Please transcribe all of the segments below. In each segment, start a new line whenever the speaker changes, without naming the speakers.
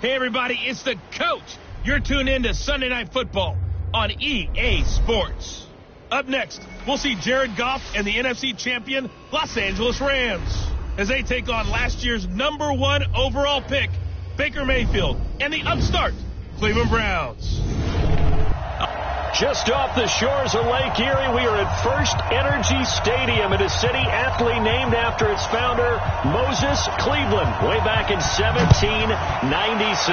Hey, everybody, it's the coach. You're tuned in to Sunday Night Football on EA Sports. Up next, we'll see Jared Goff and the NFC champion Los Angeles Rams as they take on last year's #1 overall pick, Baker Mayfield, and the upstart Cleveland Browns.
Just off the shores of Lake Erie, we are at First Energy Stadium in a city aptly named after its founder, Moses Cleveland, way back in 1796.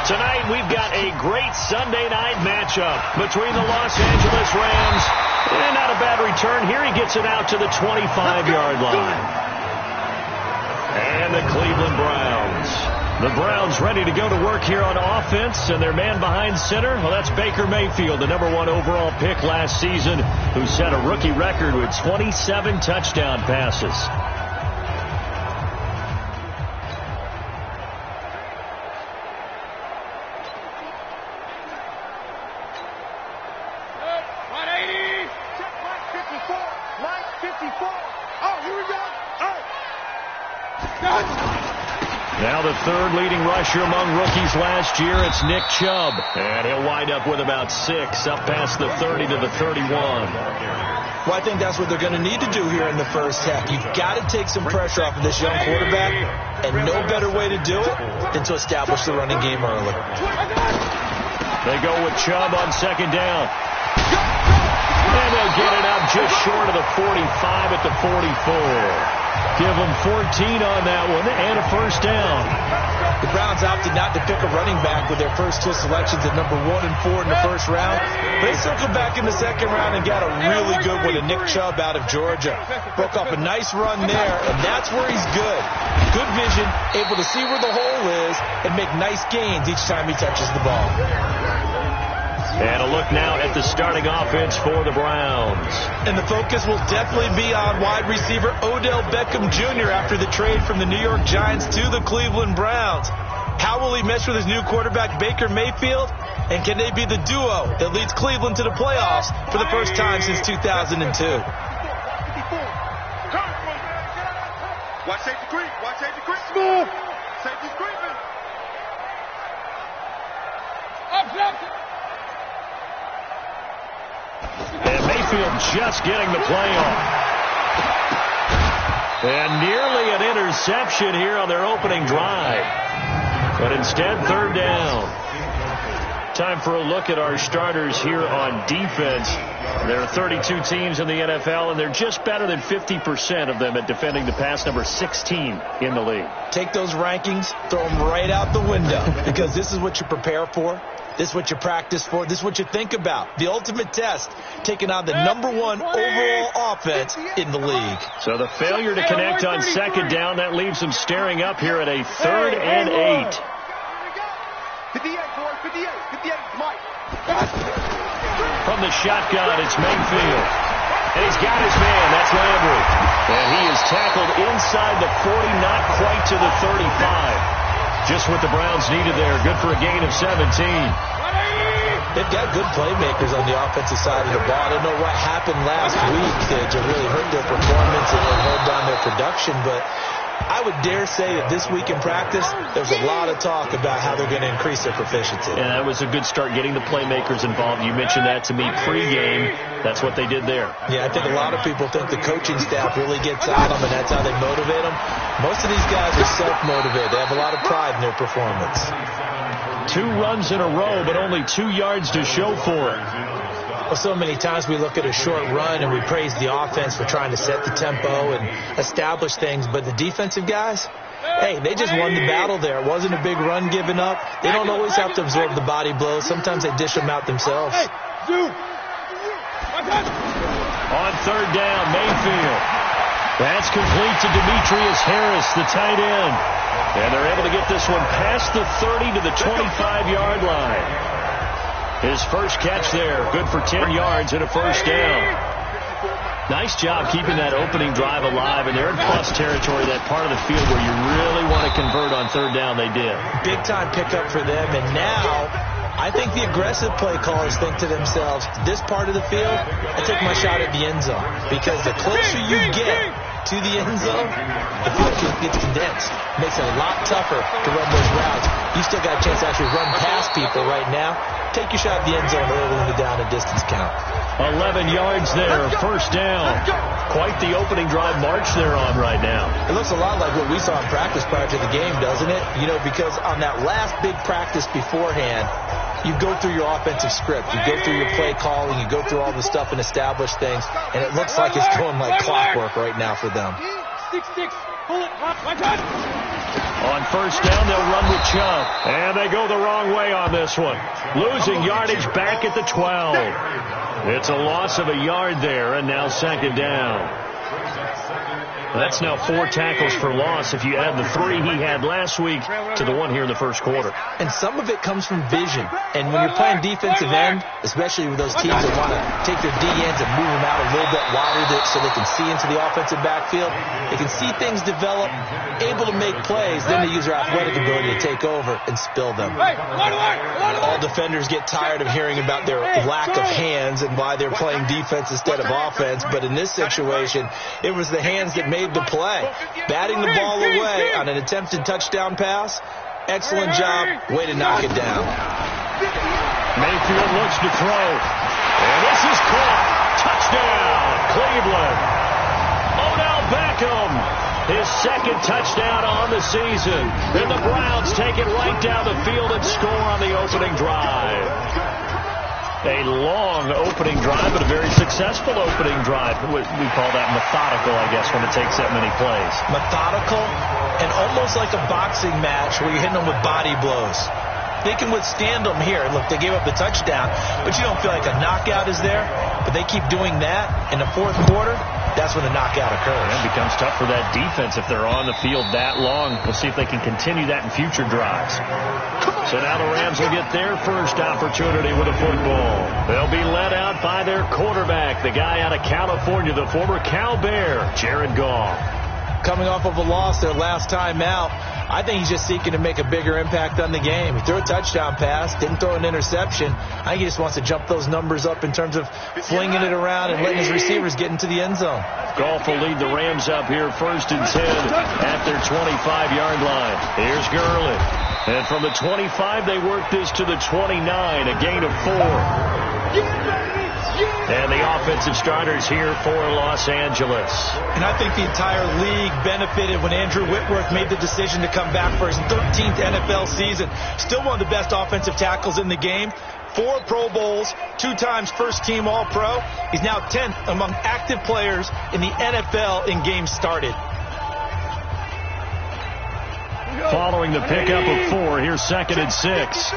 Tonight, we've got a great Sunday night matchup between the Los Angeles Rams, and not a bad return. Here he gets it out to the 25-yard line. And the Cleveland Browns. The Browns ready to go to work here on offense, and their man behind center, well, that's Baker Mayfield, the #1 overall pick last season, who set a rookie record with 27 touchdown passes. Now the third leading rusher among rookies last year, it's Nick Chubb. And he'll wind up with about 6, up past the 30 to the 31.
Well, I think that's what they're going to need to do here in the first half. You've got to take some pressure off of this young quarterback, and no better way to do it than to establish the running game early.
They go with Chubb on second down. And they'll get it up just short of the 45 at the 44. Give them 14 on that one and a first down.
The Browns opted not to pick a running back with their first 2 selections at #1 and 4 in the first round. They circled back in the second round and got a really good one to Nick Chubb out of Georgia. Broke off a nice run there, and that's where he's good. Good vision, able to see where the hole is and make nice gains each time he touches the ball.
And a look now at the starting offense for the Browns.
And the focus will definitely be on wide receiver Odell Beckham Jr. after the trade from the New York Giants to the Cleveland Browns. How will he mesh with his new quarterback Baker Mayfield? And can they be the duo that leads Cleveland to the playoffs for the first time since 2002?
Watch safety creep. Watch safety creep. Smooth. Safety's creeping.
And Mayfield just getting the play off. And nearly an interception here on their opening drive. But instead, third down. Time for a look at our starters here on defense. There are 32 teams in the NFL, and they're just better than 50% of them at defending the pass, number 16 in the league.
Take those rankings, throw them right out the window, because this is what you prepare for. This is what you practice for. This is what you think about. The ultimate test, taking on the #1 overall offense in the league.
So the failure to connect on second down, that leaves them staring up here at a 3rd and 8.
58, boy. 58. 58, Mike.
From the shotgun, it's Mayfield. And he's got his man. That's Landry. And he is tackled inside the 40, not quite to the 35. Just what the Browns needed there. Good for a gain of 17.
They've got good playmakers on the offensive side of the ball. I don't know what happened last week to really hurt their performance and hold down their production, but I would dare say that this week in practice, there's a lot of talk about how they're going to increase their proficiency.
And that was a good start, getting the playmakers involved. You mentioned that to me pregame. That's what they did there.
Yeah, I think a lot of people think the coaching staff really gets on them, and that's how they motivate them. Most of these guys are self-motivated. They have a lot of pride in their performance.
2 runs in a row, but only 2 yards to show for it.
Well, so many times we look at a short run and we praise the offense for trying to set the tempo and establish things, but the defensive guys, hey, they just won the battle there. It wasn't a big run given up. They don't always have to absorb the body blows. Sometimes they dish them out themselves.
On third down, Mayfield. That's complete to Demetrius Harris, the tight end. And they're able to get this one past the 30 to the 25-yard line. His first catch there, good for 10 yards and a first down. Nice job keeping that opening drive alive, and they're in plus territory, that part of the field where you really want to convert on third down. They did.
Big-time pickup for them, and now I think the aggressive play callers think to themselves, this part of the field, I take my shot at the end zone, because the closer you get to the end zone, the field gets condensed. Makes it a lot tougher to run those routes. You still got a chance to actually run past people right now. Take your shot at the end zone early in the down and distance count.
11 yards there, first down. Quite the opening drive march they're on right now.
It looks a lot like what we saw in practice prior to the game, doesn't it? You know, because on that last big practice beforehand, you go through your offensive script. You go through your play calling. You go through all the stuff and establish things. And it looks like it's going like clockwork right now for them.
6-6. Pull it. Watch out.
On first down, they'll run with Chubb. And they go the wrong way on this one. Losing yardage back at the 12. It's a loss of a yard there, and now second down. That's now 4 tackles for loss if you add the 3 he had last week to the 1 here in the first quarter.
And some of it comes from vision. And when you're playing defensive end, especially with those teams that want to take their DNs and move them out a little bit wider so they can see into the offensive backfield, they can see things develop, able to make plays, then they use their athletic ability to take over and spill them. All defenders get tired of hearing about their lack of hands and why they're playing defense instead of offense. But in this situation, it was the hands that made the play. Batting the ball away on an attempted touchdown pass. Excellent job. Way to knock it down.
Mayfield looks to throw. And this is caught. Touchdown, Cleveland. Odell Beckham, his second touchdown on the season. And the Browns take it right down the field and score on the opening drive. A long opening drive, but a very successful opening drive. We call that methodical, I guess, when it takes that many plays.
Methodical and almost like a boxing match where you're hitting them with body blows. They can withstand them here. Look, they gave up the touchdown, but you don't feel like a knockout is there. But they keep doing that in the fourth quarter. That's when the knockout occurs.
And it becomes tough for that defense if they're on the field that long. We'll see if they can continue that in future drives. So now the Rams will get their first opportunity with a football. They'll be led out by their quarterback, the guy out of California, the former Cal Bear, Jared Goff.
Coming off of a loss their last time out, I think he's just seeking to make a bigger impact on the game. He threw a touchdown pass, didn't throw an interception. I think he just wants to jump those numbers up in terms of flinging it around and letting his receivers get into the end zone.
Goff will lead the Rams up here first and 10 at their 25-yard line. Here's Gurley. And from the 25, they work this to the 29, a gain of 4. And the offensive starters here for Los Angeles.
And I think the entire league benefited when Andrew Whitworth made the decision to come back for his 13th NFL season. Still one of the best offensive tackles in the game. 4 Pro Bowls, 2 times first-team All-Pro. He's now 10th among active players in the NFL in games started.
Following the pickup of 4, here's second and 6.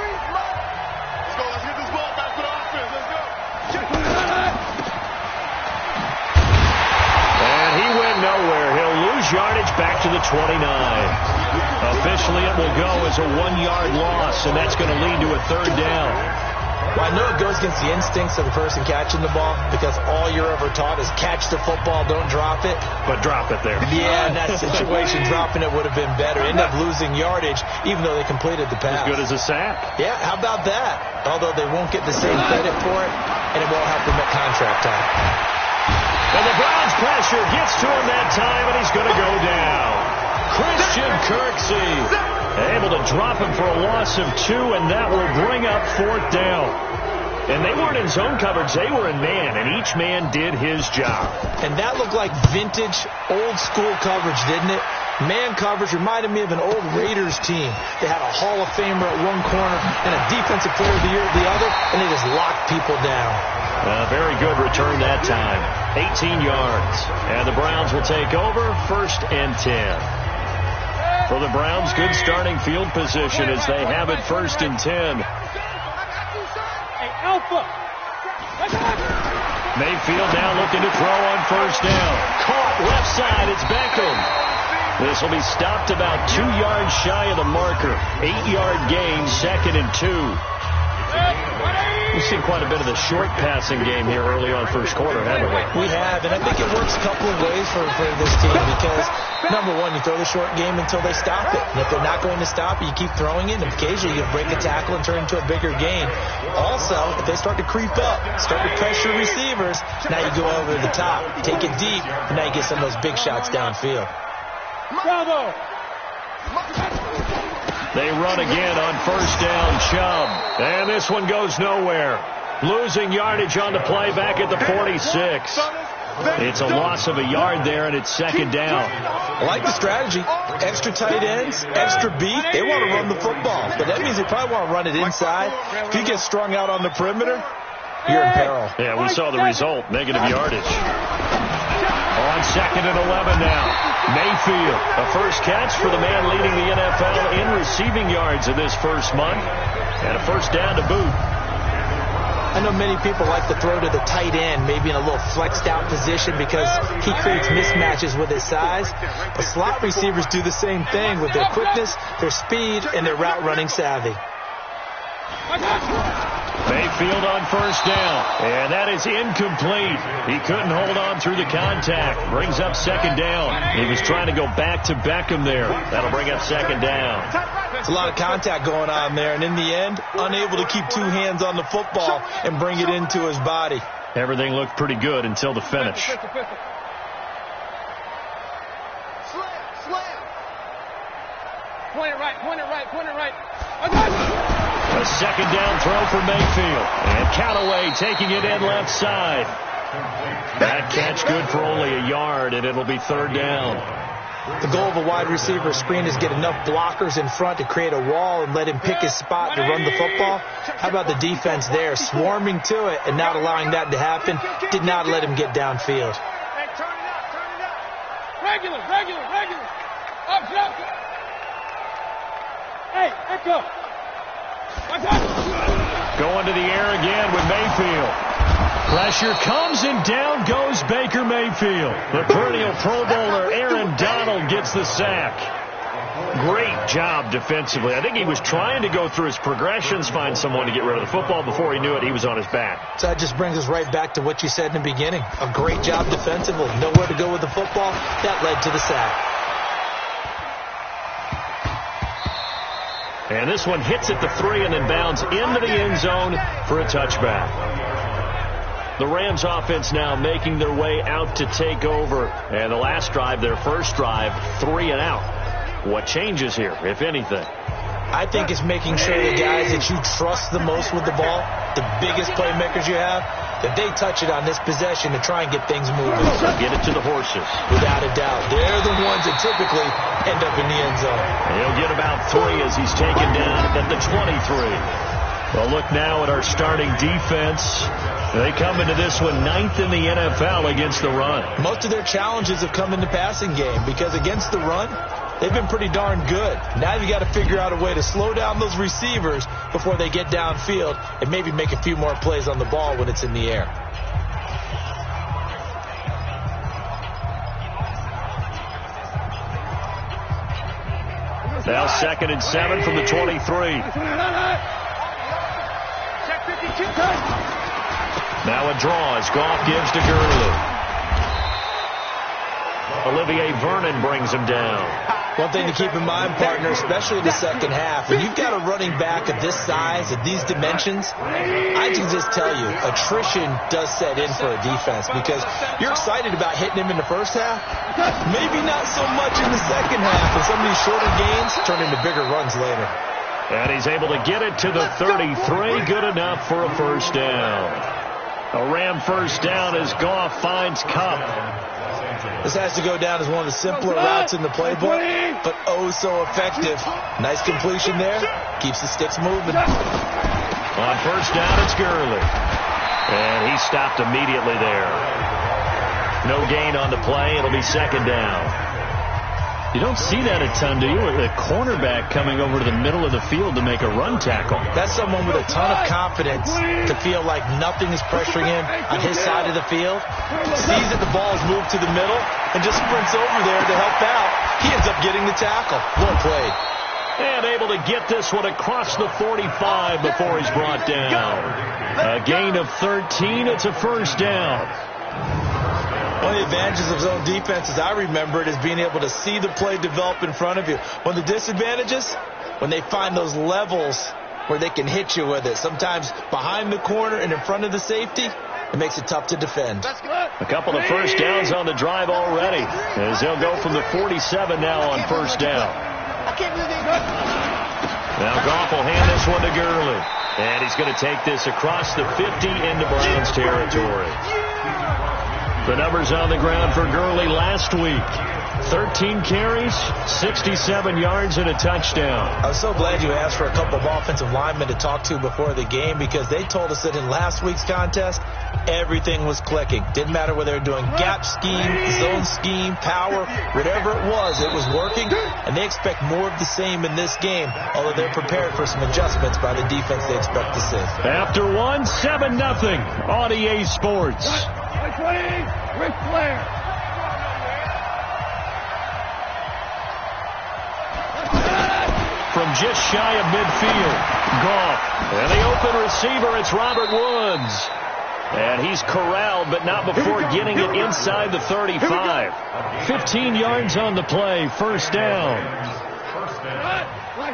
Nowhere. He'll lose yardage back to the 29. Officially, it will go as a 1-yard loss, and that's going to lead to a third down.
Well, I know it goes against the instincts of the person catching the ball because all you're ever taught is catch the football, don't drop it.
But drop it there.
Yeah, in that situation, dropping it would have been better. End up losing yardage, even though they completed the pass.
As good as a sack.
Yeah, how about that? Although they won't get the same credit for it, and it won't help them at contract time.
And the Browns pressure gets to him that time, and he's going to go down. Christian Kirksey able to drop him for a loss of 2, and that will bring up 4th down. And they weren't in zone coverage. They were in man, and each man did his job.
And that looked like vintage, old-school coverage, didn't it? Man coverage reminded me of an old Raiders team. They had a Hall of Famer at one corner and a defensive player of the year at the other, and they just locked people down.
Very good return that time. 18 yards. And the Browns will take over first and 10. For the Browns, good starting field position as they have it first and 10. Mayfield now looking to throw on first down. Caught left side. It's Beckham. This will be stopped about 2 yards shy of the marker. 8-yard gain, second and 2. We've seen quite a bit of the short passing game here early on first quarter, haven't we?
We have, and I think it works a couple of ways for this team because, number one, you throw the short game until they stop it. And if they're not going to stop it, you keep throwing it, and occasionally you break a tackle and turn it into a bigger gain. Also, if they start to creep up, start to pressure receivers, now you go over the top, take it deep, and now you get some of those big shots downfield.
Bravo!
They run again on first down, Chubb. And this one goes nowhere. Losing yardage on the play back at the 46. It's a loss of a yard there, and it's second down.
I like the strategy. Extra tight ends, extra beat. They want to run the football, but that means they probably want to run it inside. If you get strung out on the perimeter, you're in peril.
Yeah, we saw the result, negative yardage. On second and 11 now. Mayfield, a first catch for the man leading the NFL in receiving yards in this first month. And a first down to boot.
I know many people like to throw to the tight end, maybe in a little flexed out position because he creates mismatches with his size. But slot receivers do the same thing with their quickness, their speed, and their route running savvy.
Mayfield on first down, and that is incomplete. He couldn't hold on through the contact. Brings up second down. He was trying to go back to Beckham there. That'll bring up second down.
It's a lot of contact going on there, and in the end, unable to keep two hands on the football and bring it into his body.
Everything looked pretty good until the finish.
Point it right, point it right, point it right.
A second down throw for Mayfield. And Callaway taking it in left side. That catch good for only a yard, and it'll be third down.
The goal of a wide receiver screen is get enough blockers in front to create a wall and let him pick his spot to run the football. How about the defense there, swarming to it and not allowing that to happen? Did not let him get downfield.
Hey, turn it up, turn it up. Regular, regular, regular. Up, jump. Hey, echo.
Going to the air again with Mayfield. Pressure comes and down goes Baker Mayfield. The perennial Pro Bowler Aaron Donald gets the sack. Great job defensively. I think he was trying to go through his progressions, find someone to get rid of the football. Before he knew it, he was on his back.
So that just brings us right back to what you said in the beginning. A great job defensively. Nowhere to go with the football. That led to the sack.
And this one hits at the 3 and then bounds into the end zone for a touchback. The Rams offense now making their way out to take over. And the last drive, their first drive, 3 and out. What changes here, if anything?
I think it's making sure the guys that you trust the most with the ball, the biggest playmakers you have, that they touch it on this possession to try and get things moving.
Get it to the horses.
Without a doubt. They're the ones that typically end up in the end zone.
And he'll get about 3 as he's taken down at the 23. Well, look now at our starting defense. They come into this one 9th in the NFL against the run.
Most of their challenges have come in the passing game because against the run, they've been pretty darn good. Now you got to figure out a way to slow down those receivers before they get downfield and maybe make a few more plays on the ball when it's in the air.
Now 2nd and 7 from the 23. Now a draw as Goff gives to Gurley. Olivier Vernon brings him down.
One thing to keep in mind, partner, especially the second half, when you've got a running back of this size, of these dimensions, I can just tell you, attrition does set in for a defense because you're excited about hitting him in the first half, maybe not so much in the second half, and some of these shorter gains turn into bigger runs later.
And he's able to get it to the 33, good enough for a first down. A Ram first down as Goff finds Kupp.
This has to go down as one of the simpler routes in the playbook, but oh so effective. Nice completion there. Keeps the sticks moving.
On first down, it's Gurley. And he stopped immediately there. No gain on the play. It'll be second down. You don't see that a ton, do you? With a cornerback coming over to the middle of the field to make a run tackle.
That's someone with a ton of confidence to feel like nothing is pressuring him on his side of the field. Sees that the ball is moved to the middle and just sprints over there to help out. He ends up getting the tackle. Well played.
And able to get this one across the 45 before he's brought down. A gain of 13. It's a first down.
One of the advantages of zone defense, as I remember it, is being able to see the play develop in front of you. One of the disadvantages, when they find those levels where they can hit you with it. Sometimes behind the corner and in front of the safety, it makes it tough to defend.
A couple of first downs on the drive already, as they'll go from the 47 now on first down. Now Goff will hand this one to Gurley. And he's going to take this across the 50 into Browns territory. The numbers on the ground for Gurley last week. 13 carries, 67 yards, and a touchdown.
I was so glad you asked for a couple of offensive linemen to talk to before the game, because they told us that in last week's contest, everything was clicking. Didn't matter whether they were doing gap scheme, zone scheme, power, whatever it was working, and they expect more of the same in this game, although they're prepared for some adjustments by the defense they expect to see.
After one, 7-0 on EA Sports.
Ric Flair.
From just shy of midfield, Goff. And the open receiver, it's Robert Woods. And he's corraled, but not before getting it inside the 35. 15 yards on the play, first down.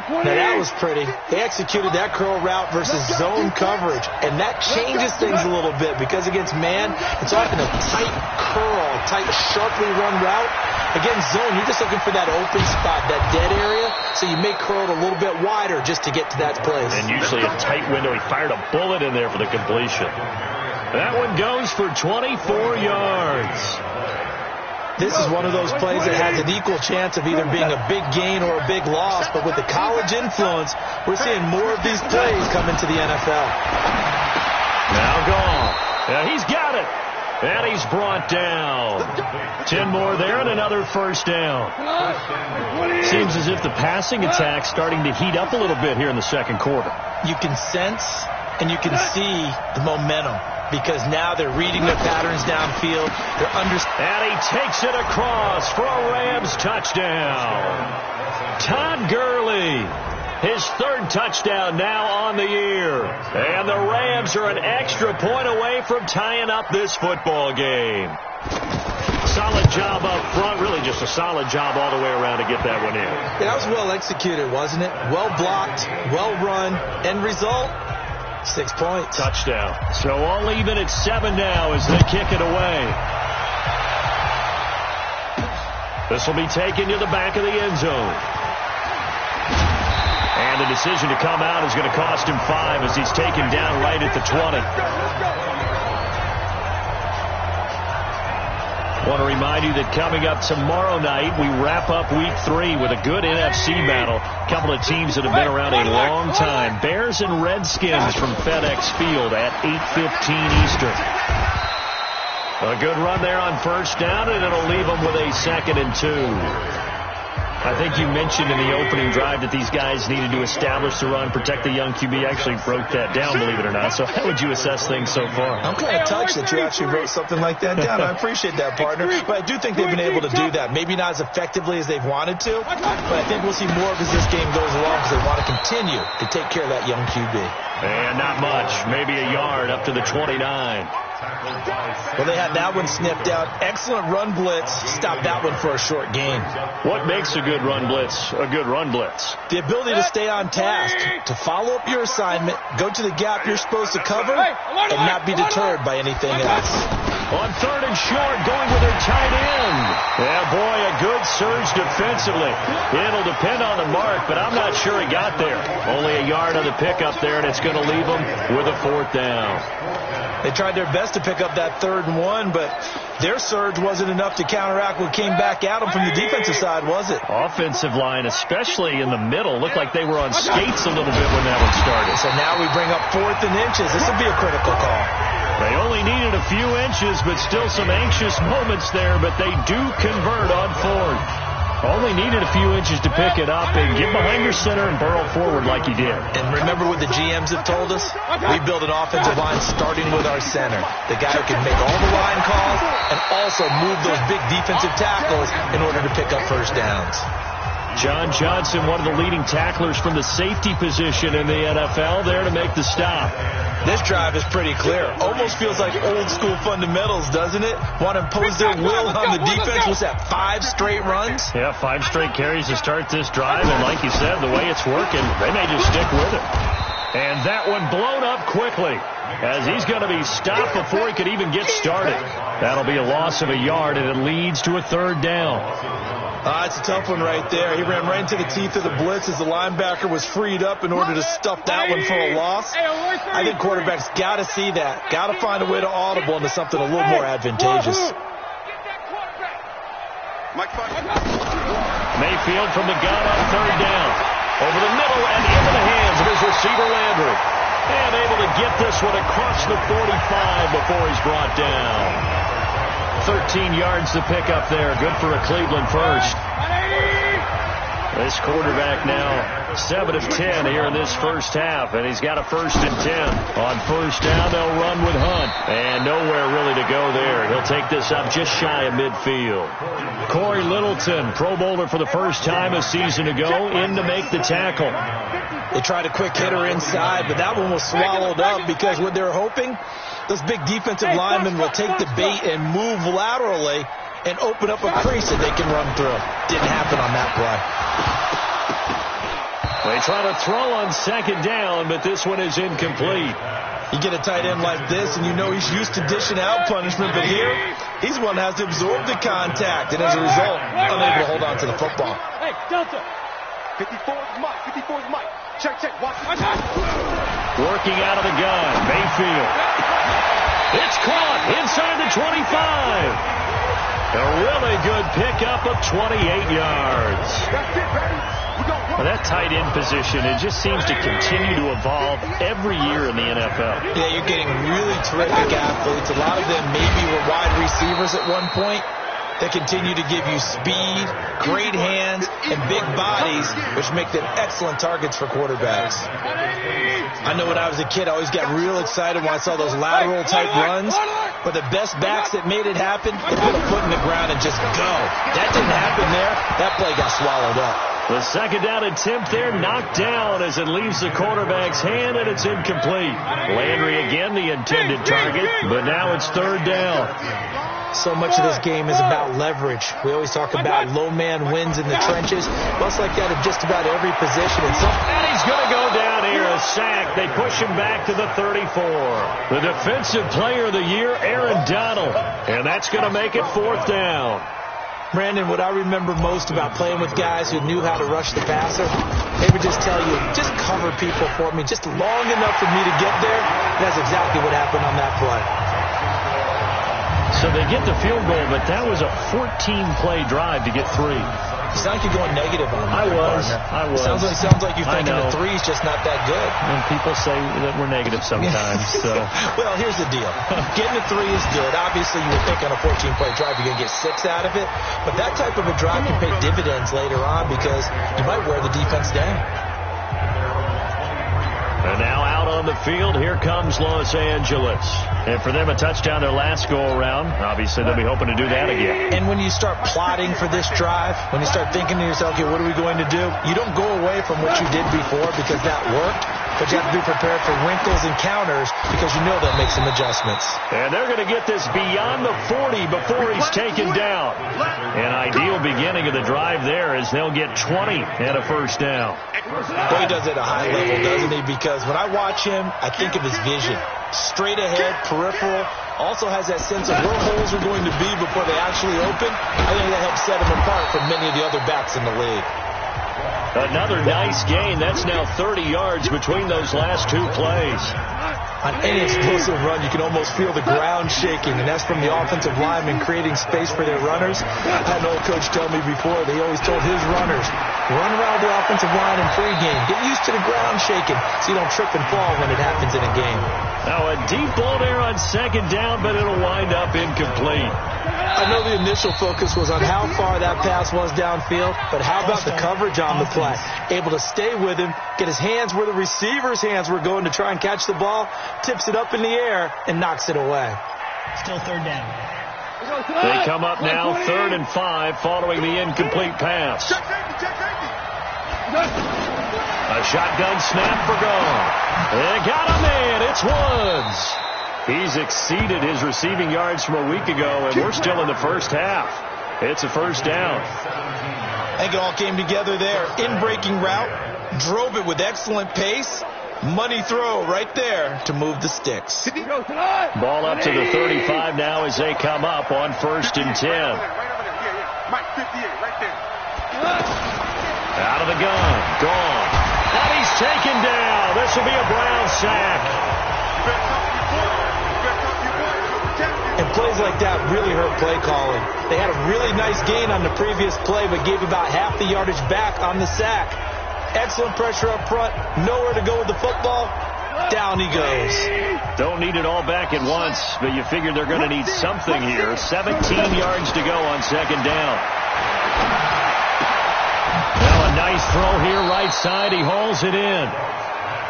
Now that was pretty. They executed that curl route versus zone coverage, and that changes things a little bit, because against man, it's often a tight curl, tight, sharply run route. Against zone, you're just looking for that open spot, that dead area, so you may curl it a little bit wider just to get to that place.
And usually a tight window. He fired a bullet in there for the completion. That one goes for 24 yards.
This is one of those plays that has an equal chance of either being a big gain or a big loss, but with the college influence, we're seeing more of these plays come into the NFL.
Now Goff. Yeah, he's got it. And he's brought down. 10 more there and another first down. Seems as if the passing attack's starting to heat up a little bit here in the second quarter.
You can sense and you can see the momentum, because now they're reading their patterns downfield. They're
and he takes it across for a Rams touchdown. Todd Gurley, his third touchdown now on the year. And the Rams are an extra point away from tying up this football game. Solid job up front, really just a solid job all the way around to get that one in.
Yeah, that was well executed, wasn't it? Well blocked, well run. End result, 6 points.
Touchdown. So all even at 7 now as they kick it away. This will be taken to the back of the end zone. And the decision to come out is going to cost him 5 as he's taken down right at the 20. I want to remind you that coming up tomorrow night, we wrap up week 3 with a good NFC battle. A couple of teams that have been around a long time. Bears and Redskins from FedEx Field at 8:15 Eastern. A good run there on first down, and it'll leave them with a 2nd and 2. I think you mentioned in the opening drive that these guys needed to establish the run, protect the young QB. I actually wrote that down, believe it or not. So how would you assess things so far?
I'm kind of touched that you actually wrote something like that down. I appreciate that, partner. But I do think they've been able to do that. Maybe not as effectively as they've wanted to, but I think we'll see more of as this game goes along, because they want to continue to take care of that young QB.
And not much. Maybe a yard up to the 29.
Well, they had that one sniffed out. Excellent run blitz. Stopped that one for a short gain.
What makes a good run blitz a good run blitz?
The ability to stay on task, to follow up your assignment, go to the gap you're supposed to cover, and not be deterred by anything else.
On 3rd and short, going with their tight end. Yeah, boy, a good surge defensively. It'll depend on the mark, but I'm not sure he got there. Only a yard on the pickup there, and it's going to leave him with a 4th down.
They tried their best to pick up that 3rd and 1, but their surge wasn't enough to counteract what came back at them from the defensive side, was it?
Offensive line, especially in the middle, looked like they were on skates a little bit when that one started.
So now we bring up 4th and inches. This will be a critical call.
They only needed a few inches, but still some anxious moments there, but they do convert on 4th. Only needed a few inches to pick it up and get behind your center and burrow forward like he did.
And remember what the GMs have told us? We build an offensive line starting with our center. The guy who can make all the line calls and also move those big defensive tackles in order to pick up first downs.
John Johnson, one of the leading tacklers from the safety position in the NFL, there to make the stop.
This drive is pretty clear. Almost feels like old school fundamentals, doesn't it? Want to impose their will on the defense. What's that, 5 straight runs?
Yeah, 5 straight carries to start this drive. And like you said, the way it's working, they may just stick with it. And that one blown up quickly as he's going to be stopped before he could even get started. That'll be a loss of a yard, and it leads to a 3rd down.
It's a tough one right there. He ran right into the teeth of the blitz as the linebacker was freed up in order to stuff that one for a loss. I think quarterbacks got to see that. Got to find a way to audible into something a little more advantageous.
Mayfield from the gun on 3rd down. Over the middle and into the hands of his receiver, Landry. And able to get this one across the 45 before he's brought down. 13 yards to pick up there. Good for a Cleveland first. This quarterback now 7 of 10 here in this first half, and he's got a 1st and 10. On 1st down, they'll run with Hunt, and nowhere really to go there. He'll take this up just shy of midfield. Corey Littleton, Pro Bowler for the first time a season ago, in to make the tackle.
They tried a quick hitter inside, but that one was swallowed up because what they're hoping, those big defensive linemen will take the bait and move laterally and open up a crease that they can run through. Didn't happen on that play.
They try to throw on 2nd down, but this one is incomplete.
You get a tight end like this, and you know he's used to dishing out punishment, but here, he's one that has to absorb the contact, and as a result, unable to hold on to the football.
Hey, Delta.
54's Mike. 54's Mike. Check. Watch.
Working out of the gun, Mayfield. It's caught inside the 25. A really good pickup of 28 yards.
That's it, baby.
Well, that tight end position, it just seems to continue to evolve every year in the NFL.
Yeah, you're getting really terrific athletes. A lot of them maybe were wide receivers at one point. They continue to give you speed, great hands, and big bodies, which make them excellent targets for quarterbacks. I know when I was a kid, I always got real excited when I saw those lateral-type runs. But the best backs that made it happen, they put a foot in the ground and just go. That didn't happen there. That play got swallowed up.
The 2nd down attempt there knocked down as it leaves the quarterback's hand, and it's incomplete. Landry again the intended target, but now it's 3rd down.
So much of this game is about leverage. We always talk about low man wins in the trenches. Well, it's like that in just about every position.
And he's going to go down here, a sack. They push him back to the 34. The defensive player of the year, Aaron Donald. And that's going to make it 4th down.
Brandon, what I remember most about playing with guys who knew how to rush the passer, they would just tell you, just cover people for me, just long enough for me to get there. That's exactly what happened on that play.
So they get the field goal, but that was a 14-play drive to get 3.
You sound like you're going negative on that.
I was.
Sounds like you're thinking the 3's just not that good.
And people say that we're negative sometimes. So.
Well, here's the deal. Getting a 3 is good. Obviously, you would think on a 14-play drive you're going to get 6 out of it. But that type of a drive can pay dividends later on because you might wear the defense down.
And now out on the field, here comes Los Angeles. And for them, a touchdown their last go-around. Obviously, they'll be hoping to do that again.
And when you start plotting for this drive, when you start thinking to yourself, okay, what are we going to do? You don't go away from what you did before because that worked. But you have to be prepared for wrinkles and counters because you know they'll make some adjustments.
And they're going to get this beyond the 40 before he's taken down. An ideal beginning of the drive there is they'll get 20 and a 1st down.
Boy, he does it at a high level, doesn't he? Because when I watch him, I think of his vision. Straight ahead, peripheral, also has that sense of where holes are going to be before they actually open. I think that helps set him apart from many of the other backs in the league.
Another nice gain. That's now 30 yards between those last 2 plays.
On any explosive run, you can almost feel the ground shaking, and that's from the offensive linemen creating space for their runners. I had an old coach tell me before, they always told his runners, run around the offensive line in pregame. Get used to the ground shaking so you don't trip and fall when it happens in a game.
Now a deep ball there on 2nd down, but it'll wind up incomplete.
I know the initial focus was on how far that pass was downfield, but how about the coverage on the play? Able to stay with him, get his hands where the receiver's hands were going to try and catch the ball, tips it up in the air, and knocks it away.
Still 3rd down.
They come up now 3rd and 5 following the incomplete pass.
Check safety.
A shotgun snap for gone. They got him in. It's Woods. He's exceeded his receiving yards from a week ago, and we're still in the first half. It's a first down.
I think it all came together there. In-breaking route, drove it with excellent pace. Money throw right there to move the sticks.
Ball up to the 35 now as they come up on 1st and 10.
Mike 58, right there.
Out of the gun. Gone. And he's taken down. This will be a Brown sack.
And plays like that really hurt play calling. They had a really nice gain on the previous play, but gave about half the yardage back on the sack. Excellent pressure up front. Nowhere to go with the football. Down he goes.
Don't need it all back at once, but you figure they're going to need something here. 17 yards to go on 2nd down. Now a nice throw here right side. He hauls it in.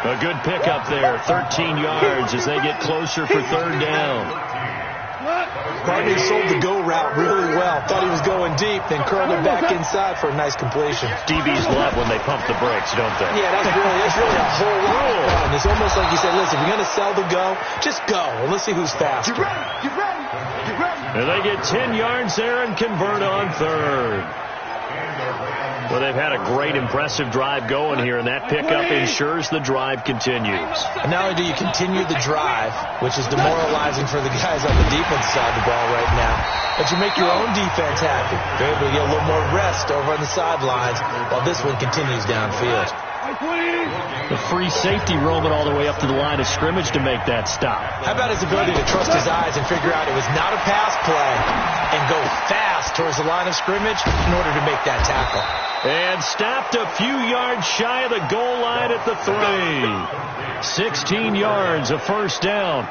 A good pickup there. 13 yards as they get closer for 3rd down.
Cardinals sold the go route really well. Thought he was going deep, then curled it back inside for a nice completion.
DBs love when they pump the brakes, don't they?
Yeah, that's really a whole lot of fun. It's almost like you said, listen, if you're going to sell the go, just go, and let's see who's faster.
Get ready, get ready, get ready.
And they get 10 yards there and convert on 3rd. Well, they've had a great, impressive drive going here, and that pickup ensures the drive continues.
And not only do you continue the drive, which is demoralizing for the guys on the defense side of the ball right now, but you make your own defense happy. They're able to get a little more rest over on the sidelines while this one continues downfield.
The free safety roaming all the way up to the line of scrimmage to make that stop.
How about his ability to trust his eyes and figure out it was not a pass play and go fast towards the line of scrimmage in order to make that tackle.
And stopped a few yards shy of the goal line at the 3. 16 yards, a 1st down.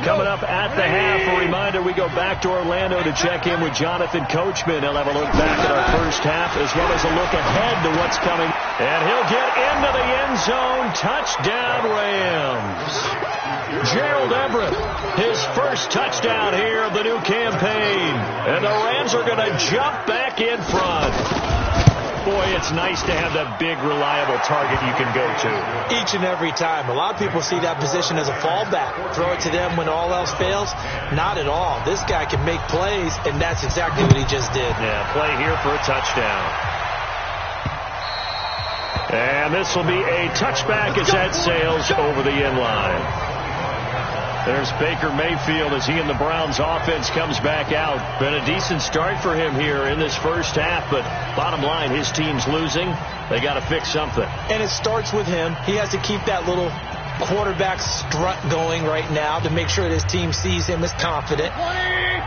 Coming up at the half, a reminder, we go back to Orlando to check in with Jonathan Coachman. He'll have a look back at our first half as well as a look ahead to what's coming. And he'll get into the end zone. Touchdown, Rams. Gerald Everett, his first touchdown here of the new campaign. And the Rams are going to jump back in front. Boy, it's nice to have that big, reliable target you can go to.
Each and every time. A lot of people see that position as a fallback. Throw it to them when all else fails. Not at all. This guy can make plays, and that's exactly what he just did.
Yeah, play here for a touchdown. And this will be a touchback as that sails over the end line. There's Baker Mayfield as he and the Browns offense comes back out. Been a decent start for him here in this first half, but bottom line, his team's losing. They got to fix something.
And it starts with him. He has to keep that little quarterback strut going right now to make sure that his team sees him as confident.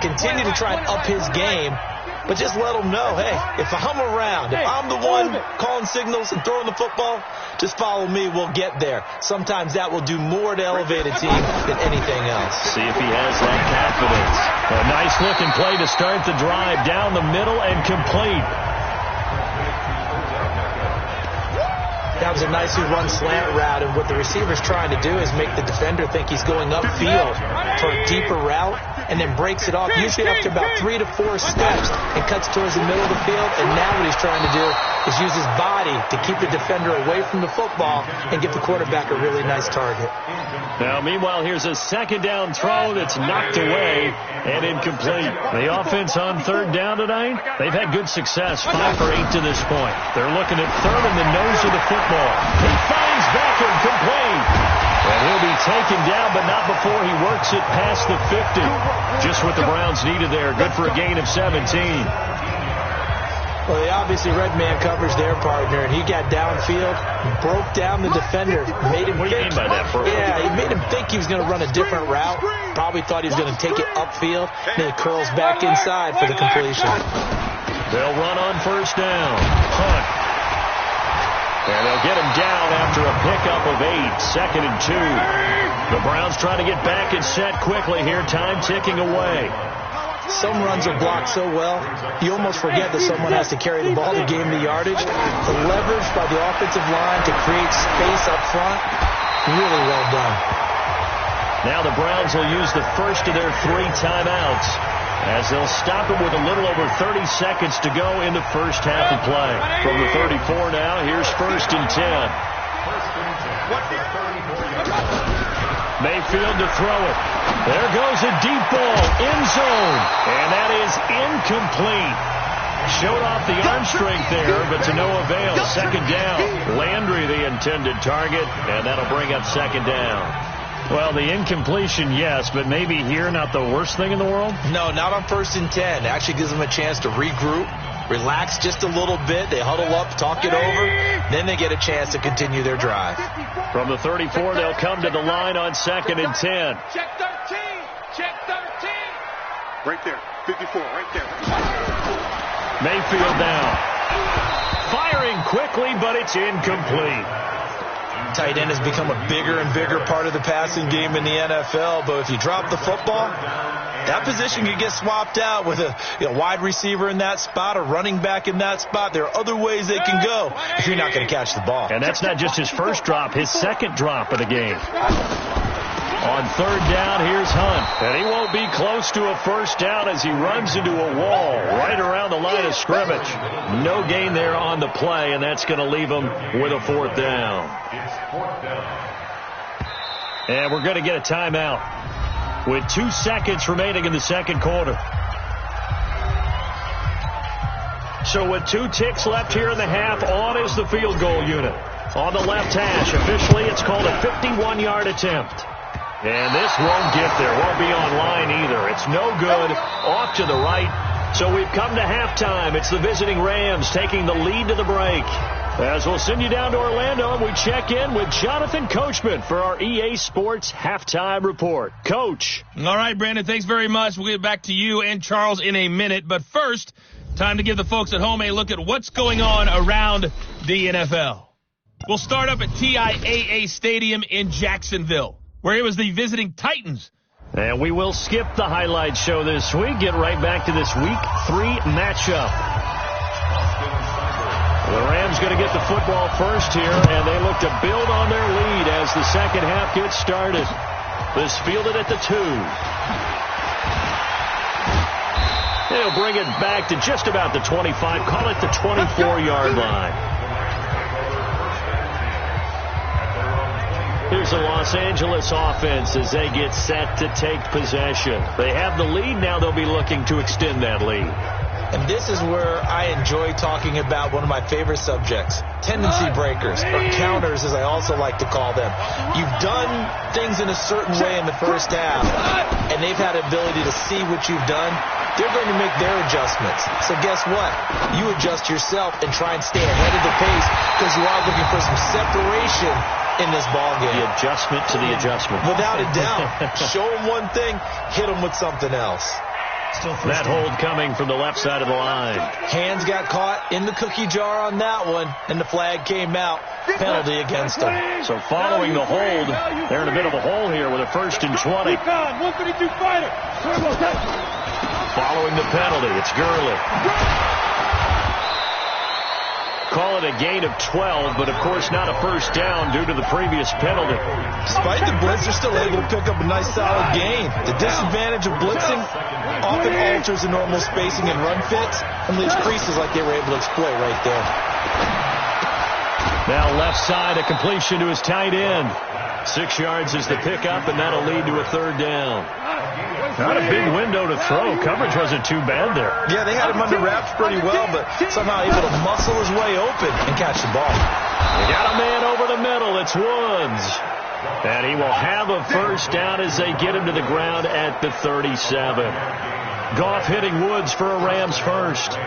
Continue to try and up his game, but just let him know, hey, if I'm around, if I'm the one calling signals and throwing the football, just follow me, we'll get there. Sometimes that will do more to elevate a team than anything else.
See if he has that confidence. A nice looking play to start the drive down the middle and complete.
That was a nicely run slant route, and what the receiver's trying to do is make the defender think he's going upfield for a deeper route, and then breaks it off, usually after about 3 to 4 steps, and cuts towards the middle of the field. And now what he's trying to do is use his body to keep the defender away from the football and give the quarterback a really nice target.
Now, meanwhile, here's a 2nd down throw that's knocked away and incomplete. The offense on 3rd down tonight, they've had good success, 5 for 8 to this point. They're looking at 3rd in the nose of the football. He finds Beckham complete. And he'll be taken down, but not before he works it past the 50. Just what the Browns needed there. Good for a gain of 17.
Well, they obviously red man covers their partner, and he got downfield, broke down the defender, made him
What do you mean by that, bro?
Yeah, he made him think he was going to run a different route. Probably thought he was going to take it upfield, and then it curls back inside for the completion.
They'll run on 1st down. Hunt. And they'll get him down after a pickup of 8, 2nd and 2. The Browns trying to get back and set quickly here. Time ticking away.
Some runs are blocked so well, you almost forget that someone has to carry the ball to gain the yardage. The leverage by the offensive line to create space up front, really well done.
Now the Browns will use the first of their 3 timeouts as they'll stop him with a little over 30 seconds to go in the first half of play. From the 34 now, here's 1st and 10. Mayfield to throw it. There goes a deep ball, end zone, and that is incomplete. Showed off the arm strength there, but to no avail. 2nd down. Landry the intended target, and that'll bring up 2nd down. Well, the incompletion, yes, but maybe here not the worst thing in the world?
No, not on 1st and 10. It actually gives them a chance to regroup, relax just a little bit. They huddle up, talk it over, then they get a chance to continue their drive.
From the 34, they'll come to the line on 2nd and 10.
Check 13. Check 13.
Right there. 54, right there.
Mayfield down. Firing quickly, but it's incomplete.
Tight end has become a bigger and bigger part of the passing game in the NFL, but if you drop the football, that position could get swapped out with a wide receiver in that spot, a running back in that spot. There are other ways they can go if you're not going to catch the ball.
And that's not just his first drop, his 2nd drop of the game. On 3rd down, here's Hunt. And he won't be close to a 1st down as he runs into a wall right around the line of scrimmage. No gain there on the play, and that's going to leave him with a 4th down. And we're going to get a timeout with 2 seconds remaining in the 2nd quarter. So with 2 ticks left here in the half, on is the field goal unit. On the left hash, officially it's called a 51-yard attempt. And this won't get there, won't be on line either. It's no good, off to the right. So we've come to halftime. It's the visiting Rams taking the lead to the break. As we'll send you down to Orlando, and we check in with Jonathan Coachman for our EA Sports Halftime Report. Coach.
All right, Brandon, thanks very much. We'll get back to you and Charles in a minute. But first, time to give the folks at home a look at what's going on around the NFL. We'll start up at TIAA Stadium in Jacksonville, where it was the visiting Titans.
And we will skip the highlight show this week. Get right back to this Week 3 matchup. The Rams going to get the football first here, and they look to build on their lead as the 2nd half gets started. This fielded at the 2. They'll bring it back to just about the 25, call it the 24-yard line. Here's the Los Angeles offense as they get set to take possession. They have the lead. Now they'll be looking to extend that lead.
And this is where I enjoy talking about one of my favorite subjects, tendency breakers, or counters as I also like to call them. You've done things in a certain way in the first half, and they've had the ability to see what you've done. They're going to make their adjustments. So guess what? You adjust yourself and try and stay ahead of the pace because you are looking for some separation in this ball game.
The adjustment to the adjustment.
Without a doubt. Show them one thing, hit them with something else.
That hold coming from the left side of the line.
Hands got caught in the cookie jar on that one, and the flag came out. Penalty against them.
So following the hold, they're in a bit of a hole here with a 1st and 20.
152 fighter.
Following the penalty, it's Gurley. Call it a gain of 12, but of course not a 1st down due to the previous penalty.
Despite the blitz, they're still able to pick up a nice solid gain. The disadvantage of blitzing often alters the normal spacing and run fits and leaves creases like they were able to exploit right there.
Now left side, a completion to his tight end. 6 yards is the pickup, and that'll lead to a 3rd down. Not a big window to throw. Coverage wasn't too bad there.
Yeah, they had him under wraps pretty well, but somehow able to muscle his way open and catch the ball.
They got a man over the middle. It's Woods. And he will have a 1st down as they get him to the ground at the 37. Goff hitting Woods for a Rams 1st.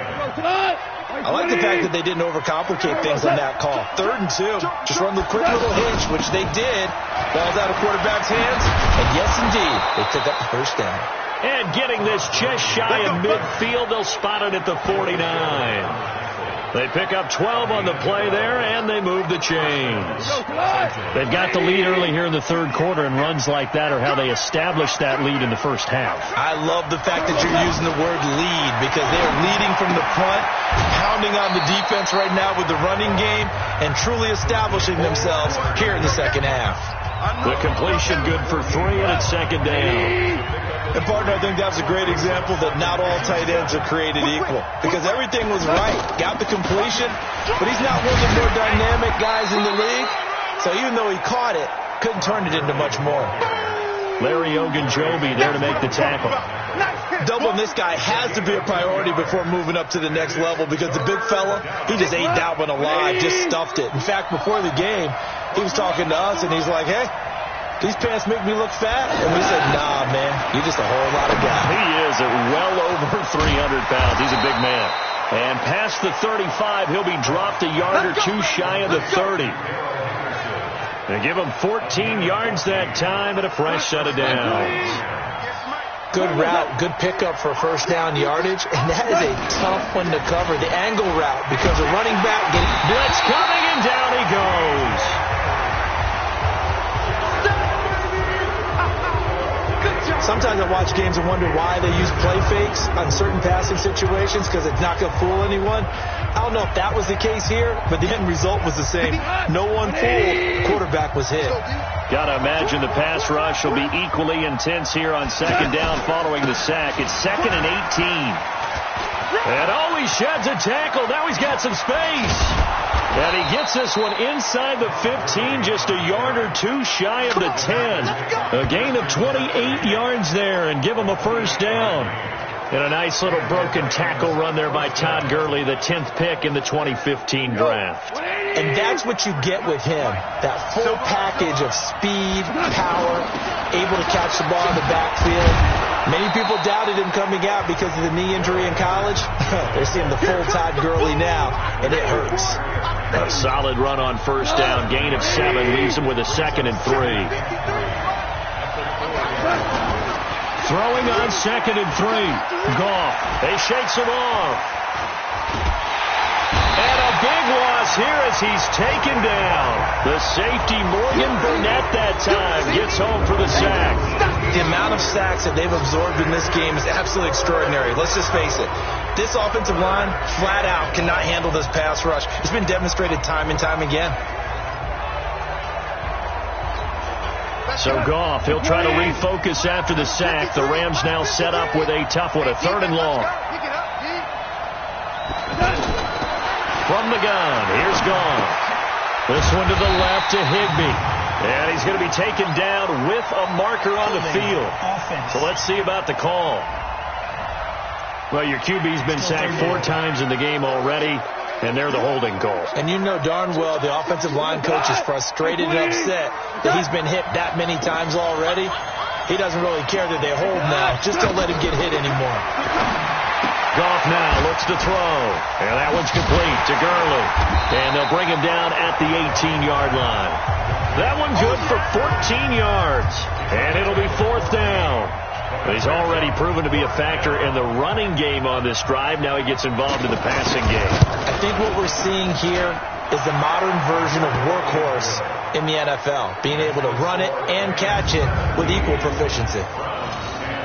I like the fact that they didn't overcomplicate things on that call. 3rd and 2. Just run the quick little hitch, which they did. Ball's out of quarterback's hands. And yes, indeed, they took up the 1st down.
And getting this just shy of midfield, they'll spot it at the 49. They pick up 12 on the play there, and they move the chains. They've got the lead early here in the third quarter, and runs like that are how they establish that lead in the first half.
I love the fact that you're using the word lead, because they're leading from the front, pounding on the defense right now with the running game, and truly establishing themselves here in the second half.
The completion good for 3, and it's second down.
And, partner, I think that's a great example that not all tight ends are created equal, because everything was right. Got the completion, but he's not one of the more dynamic guys in the league. So even though he caught it, couldn't turn it into much more.
Larry Ogunjobi there to make the tackle.
Doubling this guy has to be a priority before moving up to the next level, because the big fella, he just ate that one alive, just stuffed it. In fact, before the game, he was talking to us, and he's like, hey, these pants make me look fat. And we said, nah, man, you're just a whole lot of guy.
He is at well over 300 pounds. He's a big man. And past the 35, he'll be dropped a yard or two shy of the 30. They give him 14 yards that time and a fresh set of downs.
Good route, good pickup for first down yardage, and that is a tough one to cover. The angle route, because a running back getting
blitz coming, and down he goes.
Sometimes I watch games and wonder why they use play fakes on certain passing situations, because it's not going to fool anyone. I don't know if that was the case here, but the end result was the same. No one fooled. The quarterback was hit.
Got to imagine the pass rush will be equally intense here on second down following the sack. It's 2nd and 18. And he sheds a tackle. Now he's got some space. And he gets this one inside the 15, just a yard or two shy of the 10. A gain of 28 yards there, and give him a first down. And a nice little broken tackle run there by Todd Gurley, the 10th pick in the 2015 draft.
And that's what you get with him, that full package of speed, power, able to catch the ball in the backfield. Many people doubted him coming out because of the knee injury in college. They're seeing the full Todd Gurley now, and it hurts.
A solid run on first down, gain of 7, leaves him with a 2nd and 3. Throwing on 2nd and 3. Goff. He shakes him off. And a big loss here as he's taken down. The safety, Morgan Burnett, that time gets home for the sack.
The amount of sacks that they've absorbed in this game is absolutely extraordinary. Let's just face it. This offensive line, flat out, cannot handle this pass rush. It's been demonstrated time and time again.
So Goff, he'll try to refocus after the sack. The Rams now set up with a tough one, a 3rd and long. From the gun, here's Goff. This one to the left to Higbee. And he's going to be taken down with a marker on the field. So let's see about the call. Well, your QB's been sacked 4 times in the game already, and they're the holding call.
And you know darn well the offensive line coach is frustrated and upset that he's been hit that many times already. He doesn't really care that they hold now. Just don't let him get hit anymore.
Goff now looks to throw. And that one's complete to Gurley. And they'll bring him down at the 18-yard line. That one good for 14 yards. And it'll be 4th down. He's already proven to be a factor in the running game on this drive. Now he gets involved in the passing game.
I think what we're seeing here is the modern version of workhorse in the NFL, being able to run it and catch it with equal proficiency.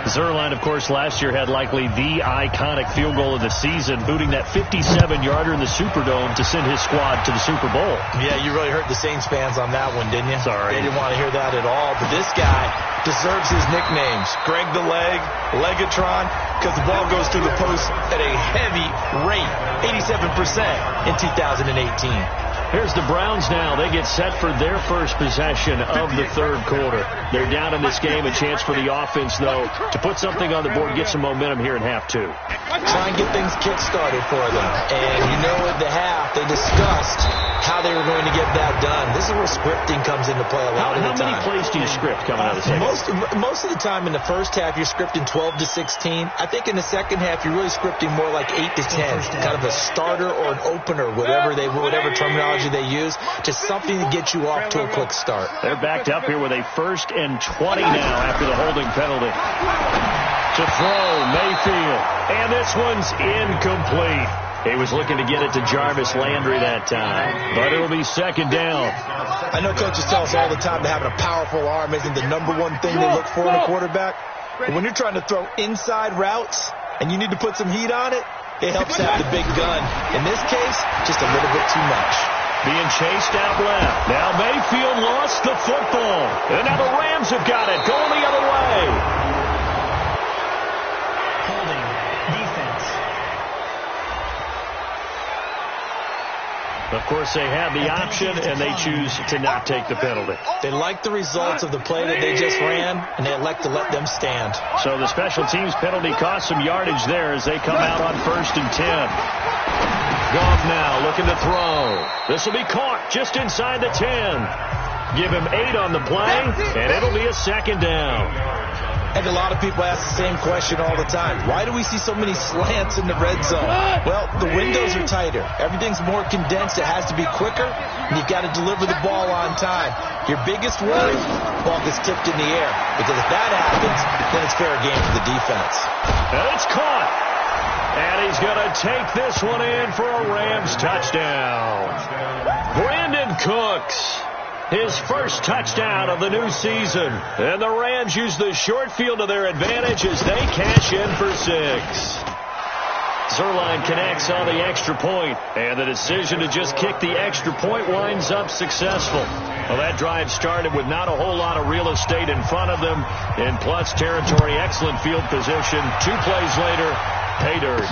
Zerline, of course, last year had likely the iconic field goal of the season, booting that 57-yarder in the Superdome to send his squad to the Super Bowl.
Yeah, you really hurt the Saints fans on that one, didn't you?
Sorry.
They didn't want to hear that at all. But this guy deserves his nicknames. Greg the Leg, Legatron, because the ball goes through the post at a heavy rate, 87% in 2018.
Here's the Browns now. They get set for their first possession of the third quarter. They're down in this game. A chance for the offense, though, to put something on the board, get some momentum here in half 2.
Try and get things kick-started for them. And you know at the half, they discussed how they were going to get that done. This is where scripting comes into play a lot of the time.
How many plays do you script coming out of the second?
Most of the time in the first half, you're scripting 12 to 16. I think in the second half, you're really scripting more like 8 to 10. Kind of a starter or an opener, whatever terminology they use, just something to get you off to a quick start.
They're backed up here with a 1st and 20 now after the holding penalty. To throw, Mayfield. And this one's incomplete. He was looking to get it to Jarvis Landry that time. But it'll be second down.
I know coaches tell us all the time that having a powerful arm isn't the #1 thing they look for in a quarterback. But when you're trying to throw inside routes and you need to put some heat on it, it helps have the big gun. In this case, just a little bit too much.
Being chased out left. Now Mayfield lost the football. And now the Rams have got it. Going the other way. Of course, they have the option, and they choose to not take the penalty.
They like the results of the play that they just ran, and they elect to let them stand.
So the special teams penalty cost some yardage there as they come out on 1st and 10. Goff now looking to throw. This will be caught just inside the 10. Give him 8 on the play, and it'll be a second down.
And a lot of people ask the same question all the time. Why do we see so many slants in the red zone? Well, the windows are tighter. Everything's more condensed. It has to be quicker, and you've got to deliver the ball on time. Your biggest worry, ball gets tipped in the air. Because if that happens, then it's fair game for the defense.
And it's caught. And he's going to take this one in for a Rams touchdown. Brandon Cooks. His first touchdown of the new season. And the Rams use the short field to their advantage as they cash in for 6. Zerline connects on the extra point, and the decision to just kick the extra point winds up successful. Well, that drive started with not a whole lot of real estate in front of them. In plus territory, excellent field position. 2 plays later, pay dirt.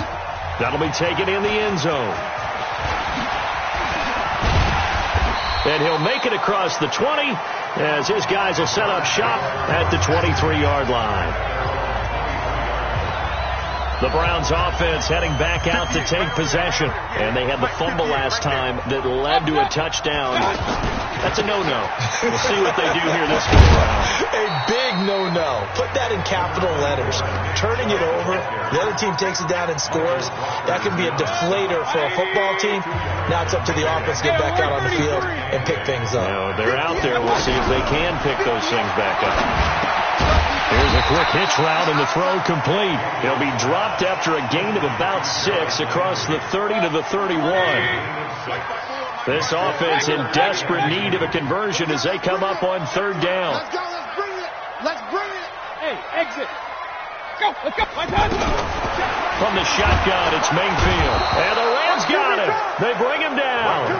That'll be taken in the end zone. And he'll make it across the 20 as his guys will set up shop at the 23-yard line. The Browns offense heading back out to take possession. And they had the fumble last time that led to a touchdown. That's a no-no. We'll see what they do here this go around.
A big no-no. Put that in capital letters. Turning it over, the other team takes it down and scores. That can be a deflator for a football team. Now it's up to the offense to get back out on the field and pick things up.
No, they're out there. We'll see if they can pick those things back up. Here's a quick hitch route, and the throw complete. He'll be dropped after a gain of about 6 across the 30 to the 31. This offense in desperate need of a conversion as they come up on 3rd down.
Let's go. Let's bring it. Let's bring it. Hey, exit. Go. Let's go.
From the shotgun, it's Mayfield. And the Rams got him. They bring him down.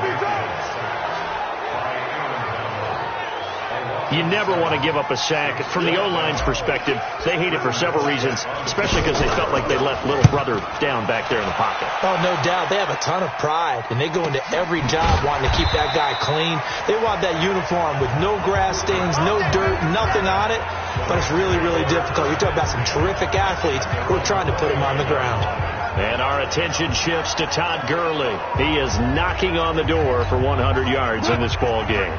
You never want to give up a sack. From the O-line's perspective, they hate it for several reasons, especially because they felt like they left little brother down back there in the pocket.
Oh, no doubt. They have a ton of pride, and they go into every job wanting to keep that guy clean. They want that uniform with no grass stains, no dirt, nothing on it, but it's really, really difficult. You're talking about some terrific athletes who are trying to put him on the ground.
And our attention shifts to Todd Gurley. He is knocking on the door for 100 yards in this ball game.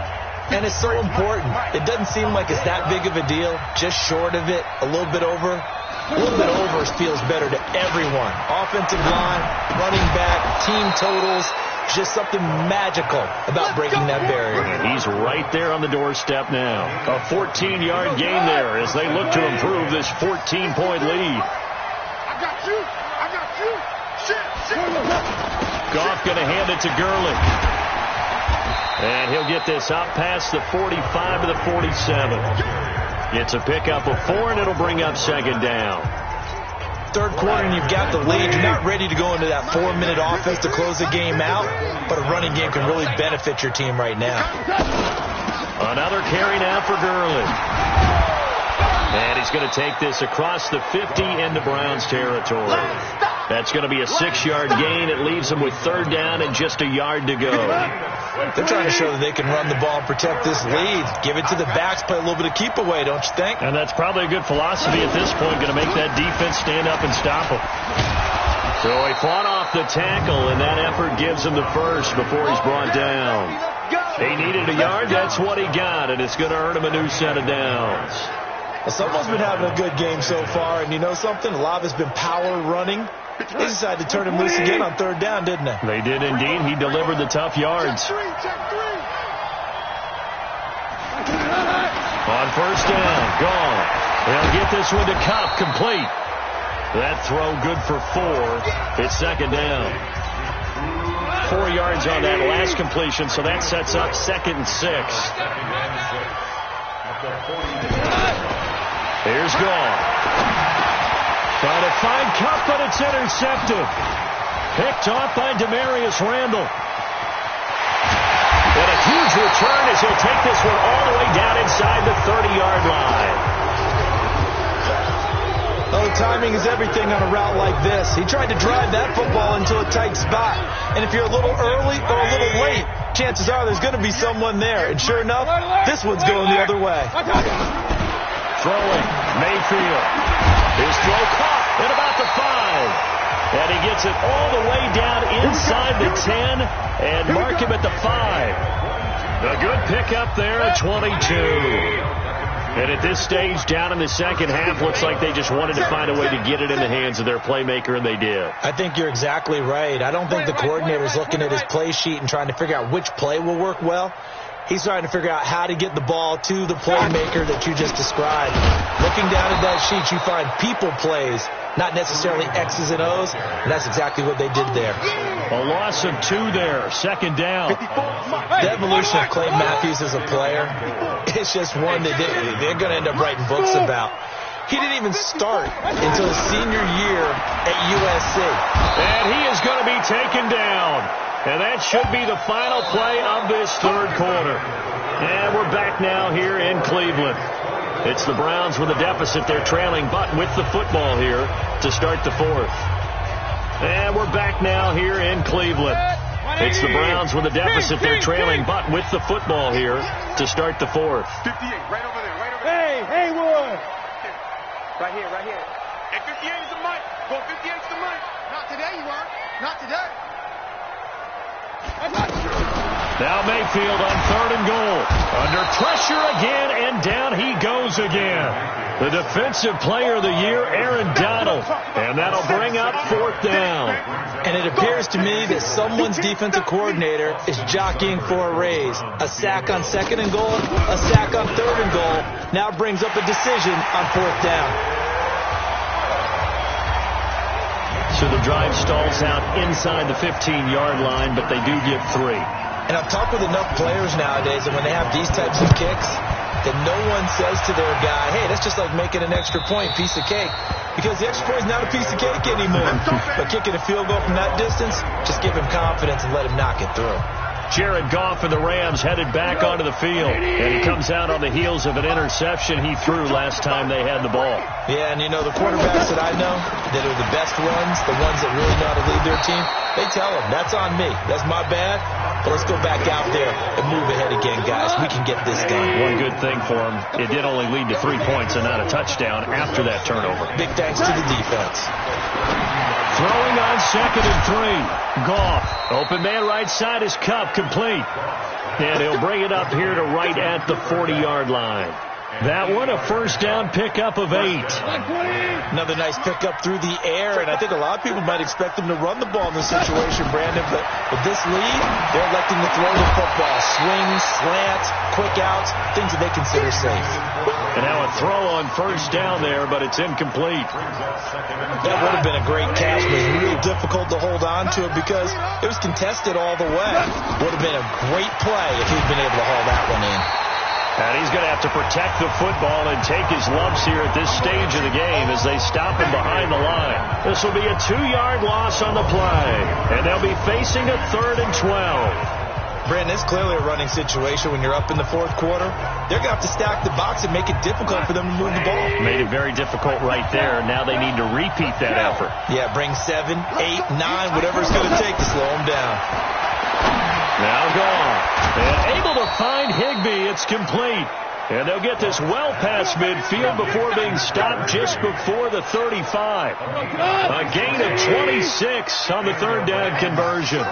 And it's so important. It doesn't seem like it's that big of a deal. Just short of it, a little bit over. A little bit over feels better to everyone. Offensive line, running back, team totals. Just something magical about breaking that barrier.
And he's right there on the doorstep now. A 14-yard gain there as they look to improve this 14-point lead.
I got you. I got you. Shit.
Goff going to hand it to Gurley. And he'll get this up past the 45 to the 47. It's a pickup of 4, and it'll bring up 2nd down.
3rd quarter, and you've got the lead. You're not ready to go into that 4-minute offense to close the game out, but a running game can really benefit your team right now.
Another carry now for Gurley. And he's going to take this across the 50 into Browns territory. That's going to be a 6-yard gain. It leaves them with 3rd down and just a yard to go.
They're trying to show that they can run the ball and protect this lead. Give it to the backs, play a little bit of keep away, don't you think?
And that's probably a good philosophy at this point, going to make that defense stand up and stop them. So he fought off the tackle, and that effort gives him the first before he's brought down. He needed a yard. That's what he got, and it's going to earn him a new set of downs.
Well, someone's been having a good game so far, and you know something? A lot of it's been power running. They decided to turn him loose again on 3rd down, didn't they?
They did indeed. He delivered the tough yards.
Check 3.
On 1st down, gone. They'll get this one to Kupp, complete. That throw good for 4. It's second down. 4 yards on that last completion, so that sets up 2nd and 6. Here's Goff. Trying to find Kupp, but it's intercepted. Picked off by Demarius Randall. And a huge return as he'll take this one all the way down inside the 30-yard line.
Well, the timing is everything on a route like this. He tried to drive that football into a tight spot. And if you're a little early or a little late, chances are there's going to be someone there. And sure enough, this one's going the other way.
Throwing, Mayfield. His throw caught at about the 5. And he gets it all the way down inside the 10 and mark him at the 5. A good pickup there at 22. And at this stage, down in the second half, looks like they just wanted to find a way to get it in the hands of their playmaker, and they did.
I think you're exactly right. I don't think the coordinator's looking at his play sheet and trying to figure out which play will work well. He's trying to figure out how to get the ball to the playmaker that you just described. Looking down at that sheet, you find people plays, not necessarily X's and O's, and that's exactly what they did there.
A loss of 2 there, second down.
The evolution of Clay Matthews as a player, it's just one that they're going to end up writing books about. He didn't even start until his senior year at USC.
And he is going to be taken down. And that should be the final play of this third quarter. And we're back now here in Cleveland. It's the Browns with a deficit. They're trailing, but with the football here to start the 4th. And we're back now here in Cleveland. It's the Browns with a deficit. They're trailing, but with the football here to start the 4th.
58, right over there, right over there.
Hey, Haywood.
Right here, right here. And 58 is the mic. Go 58 is the mic. Not today, you are. Not today.
Now Mayfield on 3rd and goal. Under pressure again, and down he goes again. The defensive player of the year, Aaron Donald. And that'll bring up 4th down.
And it appears to me that someone's defensive coordinator is jockeying for a raise. A sack on 2nd and goal, a sack on 3rd and goal. Now brings up a decision on 4th down.
So the drive stalls out inside the 15-yard line, but they do get 3.
And I've talked with enough players nowadays that when they have these types of kicks, that no one says to their guy, hey, that's just like making an extra point, piece of cake. Because the extra point is not a piece of cake anymore. But kicking a field goal from that distance, just give him confidence and let him knock it through.
Jared Goff and the Rams headed back onto the field. And he comes out on the heels of an interception he threw last time they had the ball.
Yeah, and you know, the quarterbacks that I know that are the best ones, the ones that really know how to lead their team, they tell them, that's on me. That's my bad. But let's go back out there and move ahead again, guys. We can get this done.
One good thing for him, it did only lead to 3 points and not a touchdown after that turnover.
Big thanks to the defense.
Throwing on 2nd and 3. Goff. Open man right side is Kupp, complete. And he'll bring it up here to right at the 40-yard line. That one, a first down pickup of 8.
Another nice pickup through the air, and I think a lot of people might expect them to run the ball in this situation, Brandon, but with this lead, they're electing to throw the football. Swings, slants, quick outs, things that they consider safe.
And now a throw on first down there, but it's incomplete.
That would have been a great catch, but it was really difficult to hold on to it because it was contested all the way. Would have been a great play if he'd been able to haul that one in.
And he's going to have to protect the football and take his lumps here at this stage of the game as they stop him behind the line. This will be a 2-yard loss on the play, and they'll be facing a 3rd and 12.
Brandon, it's clearly a running situation when you're up in the 4th quarter. They're going to have to stack the box and make it difficult for them to move the ball.
Made it very difficult right there. Now they need to repeat that effort.
Yeah, bring 7, 8, 9, whatever it's going to take to slow them down.
Now gone. And able to find Higbee. It's complete. And they'll get this well past midfield before being stopped just before the 35. A gain of 26 on the 3rd down conversion.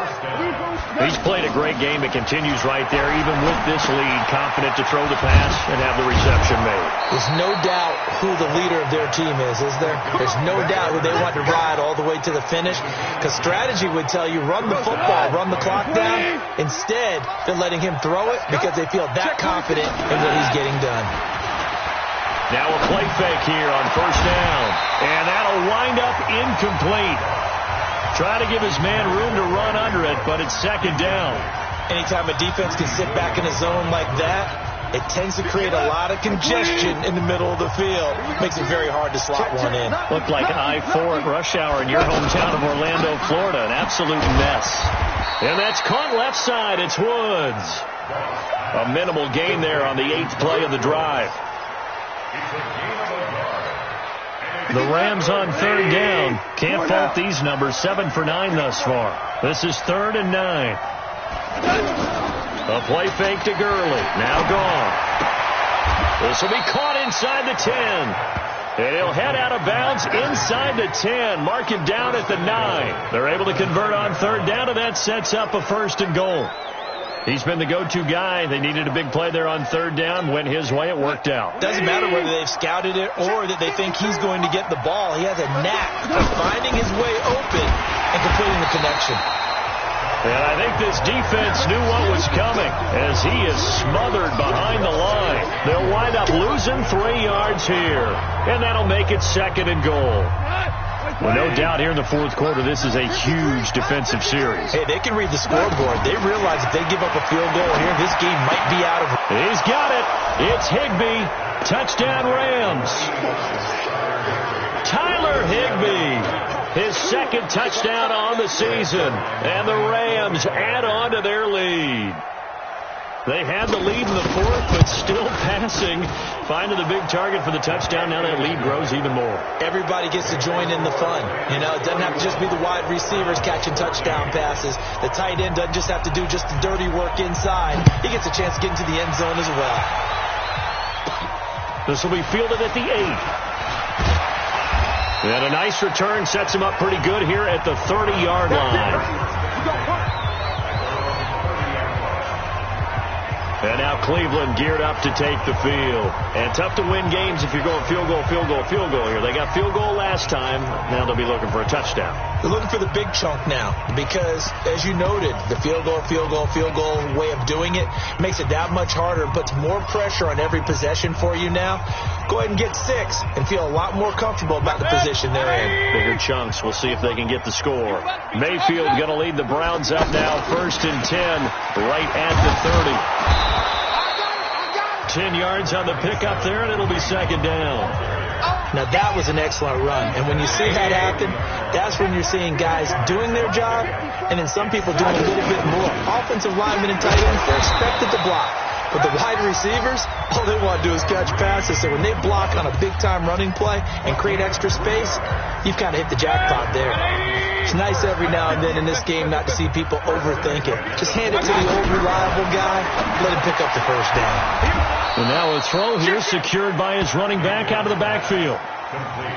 He's played a great game. It continues right there, even with this lead, confident to throw the pass and have the reception made.
There's no doubt who the leader of their team is there? There's no doubt who they want to ride all the way to the finish, because strategy would tell you run the football, run the clock down. Instead, they're letting him throw it because they feel that confident in what he's getting done.
Now a play fake here on first down. And that'll wind up incomplete. Try to give his man room to run under it, but it's second down.
Anytime a defense can sit back in a zone like that, it tends to create a lot of congestion in the middle of the field. Makes it very hard to slot one in.
Looked like I-4 at rush hour in your hometown of Orlando, Florida. An absolute mess. And that's caught left side. It's Woods. A minimal gain there on the 8th play of the drive. The Rams on third down. Can't fault these numbers. 7 for 9 thus far. This is 3rd and 9. A play fake to Gurley. Now gone. This will be caught inside the 10. And he'll head out of bounds inside the 10. Mark him down at the 9. They're able to convert on third down, and that sets up a 1st and goal. He's been the go-to guy. They needed a big play there on third down. Went his way. It worked out.
Doesn't matter whether they've scouted it or that they think he's going to get the ball. He has a knack for finding his way open and completing the connection.
And I think this defense knew what was coming as he is smothered behind the line. They'll wind up losing 3 yards here. And that'll make it 2nd and goal. Well, no doubt here in the 4th quarter, this is a huge defensive series.
Hey, they can read the scoreboard. They realize if they give up a field goal here, this game might be out of...
He's got it. It's Higbee. Touchdown Rams. Tyler Higbee. His 2nd touchdown on the season. And the Rams add on to their lead. They had the lead in the 4th, but still passing. Finding the big target for the touchdown. Now that lead grows even more.
Everybody gets to join in the fun. You know, it doesn't have to just be the wide receivers catching touchdown passes. The tight end doesn't just have to do just the dirty work inside. He gets a chance to get into the end zone as well.
This will be fielded at the 8. And a nice return sets him up pretty good here at the 30-yard line. And now Cleveland geared up to take the field. And tough to win games if you're going field goal, field goal, field goal here. They got field goal last time. Now they'll be looking for a touchdown.
They're looking for the big chunk now because, as you noted, the field goal way of doing it makes it that much harder, puts more pressure on every possession for you now. Go ahead and get 6 and feel a lot more comfortable about the position they're in.
Bigger chunks. We'll see if they can get the score. Mayfield going to lead the Browns up now, 1st and 10, right at the 30. 10 yards on the pickup there, and it'll be 2nd down.
Now, that was an excellent run. And when you see that happen, that's when you're seeing guys doing their job, and then some people doing a little bit more. Offensive linemen and tight ends, they're expected to block. But the wide receivers, all they want to do is catch passes. So when they block on a big-time running play and create extra space, you've kind of hit the jackpot there. It's nice every now and then in this game not to see people overthink it. Just hand it to the old reliable guy, let him pick up the 1st down.
And now a throw here secured by his running back out of the backfield.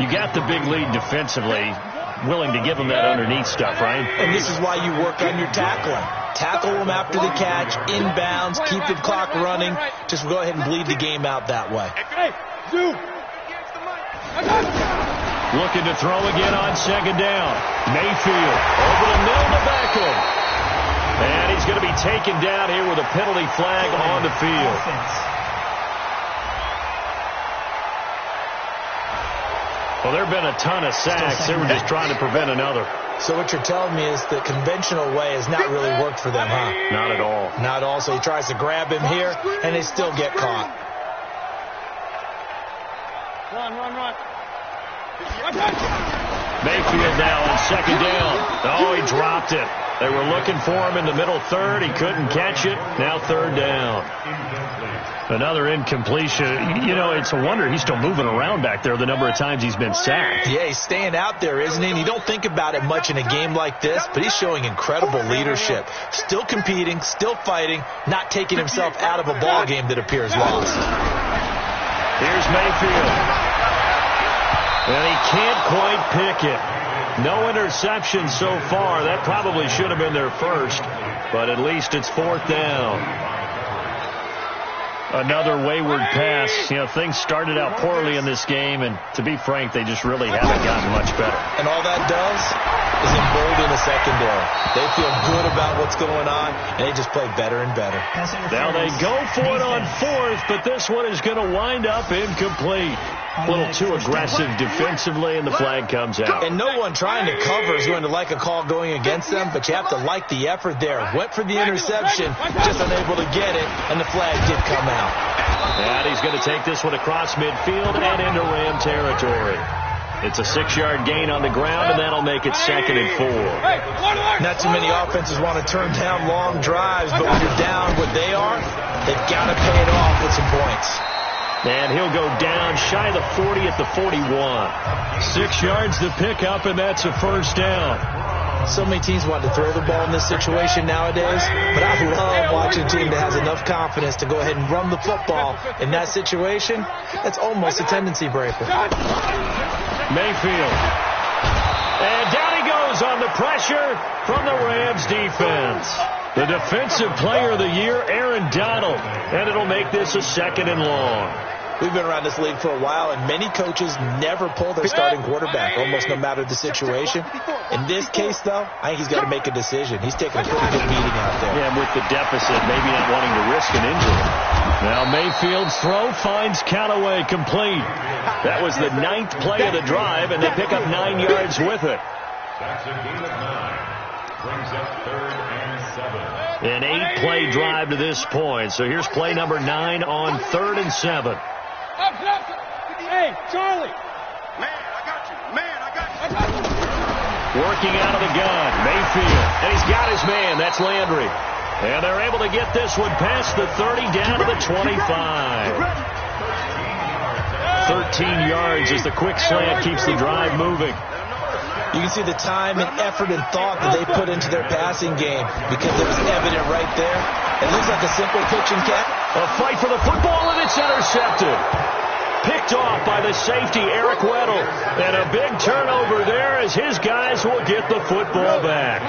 You got the big lead defensively, willing to give him that underneath stuff, right?
And this is why you work on your tackling. Tackle them after the catch, inbounds, keep the clock running. Just go ahead and bleed the game out that way.
Looking to throw again on 2nd down. Mayfield over the middle to Beckham. And he's going to be taken down here with a penalty flag on the field. Well, there have been a ton of sacks. They were just trying to prevent another.
So what you're telling me is the conventional way has not really worked for them, huh?
Not at all.
Not at all. So he tries to grab him here, and they still get caught.
Run.
Mayfield now on 2nd down. Oh, he dropped it. They were looking for him in the middle 3rd. He couldn't catch it. Now 3rd down. Another incompletion. You know, it's a wonder he's still moving around back there the number of times he's been sacked.
Yeah, he's staying out there, isn't he? And you don't think about it much in a game like this, but he's showing incredible leadership. Still competing, still fighting, not taking himself out of a ball game that appears lost.
Here's Mayfield. And he can't quite pick it. No interception so far. That probably should have been their first, but at least it's 4th down. Another wayward pass. You know, things started out poorly in this game, and to be frank, they just really haven't gotten much better.
And all that does, is embolden the secondary. They feel good about what's going on, and they just play better and better.
Now they go for it on fourth, but this one is going to wind up incomplete. A little too aggressive defensively, and the flag comes out.
And no one trying to cover is going to like a call going against them, but you have to like the effort there. Went for the interception, just unable to get it, and the flag did come out.
And he's going to take this one across midfield and into Ram territory. It's a 6-yard gain on the ground, and that'll make it 2nd and 4.
Not too many offenses want to turn down long drives, but when you're down what they are, they've got to pay it off with some points.
And he'll go down shy of the 40 at the 41. 6 yards to pick up, and that's a first down.
So many teams want to throw the ball in this situation nowadays, but I love watching a team that has enough confidence to go ahead and run the football in that situation. That's almost a tendency breaker.
Mayfield. And down he goes on the pressure from the Rams defense. The defensive player of the year, Aaron Donald. And it'll make this a 2nd and long.
We've been around this league for a while, and many coaches never pull their starting quarterback, almost no matter the situation. In this case, though, I think he's got to make a decision. He's taking a pretty good beating out there.
Yeah, with the deficit, maybe not wanting to risk an injury. Now Mayfield's throw finds Callaway complete. That was the 9th play of the drive, and they pick up 9 yards with it. An 8-play drive to this point. So here's play number 9 on 3rd and 7.
Hey, Charlie.
Man, I got you. Man, I got you.
Working out of the gun, Mayfield. And he's got his man. That's Landry. And they're able to get this one past the 30 down to the 25. 13 yards as the quick slant keeps the drive moving.
You can see the time and effort and thought that they put into their passing game because it was evident right there. It looks like a simple pitch and catch.
A fight for the football, and it's intercepted. Picked off by the safety, Eric Weddle. And a big turnover there as his guys will get the football back.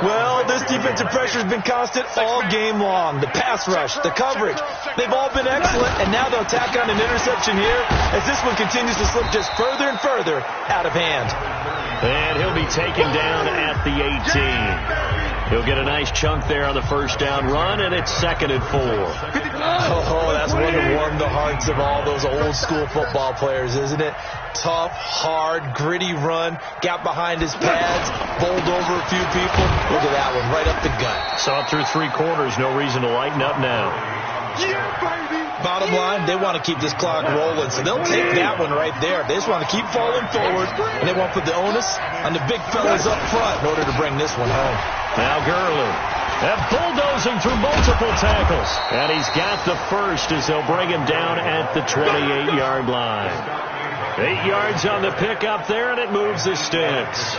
Well, this defensive pressure has been constant all game long. The pass rush, the coverage, they've all been excellent, and now they'll tack on an interception here as this one continues to slip just further and further out of hand.
And he'll be taken down at the 18. He'll get a nice chunk there on the first down run, and it's 2nd and 4.
Oh, that's one to warm the hearts of all those old school football players, isn't it? Tough, hard, gritty run, got behind his pads, bowled over a few people. Look at that one, right up the gut.
Saw it through 3 quarters, no reason to lighten up now.
Bottom line, they want to keep this clock rolling, so they'll take that one right there. They just want to keep falling forward, and they want to put the onus on the big fellas up front in order to bring this one home.
Now Gurley. And bulldozing through multiple tackles. And he's got the first as they'll bring him down at the 28-yard line. 8 yards on the pickup there, and it moves the sticks.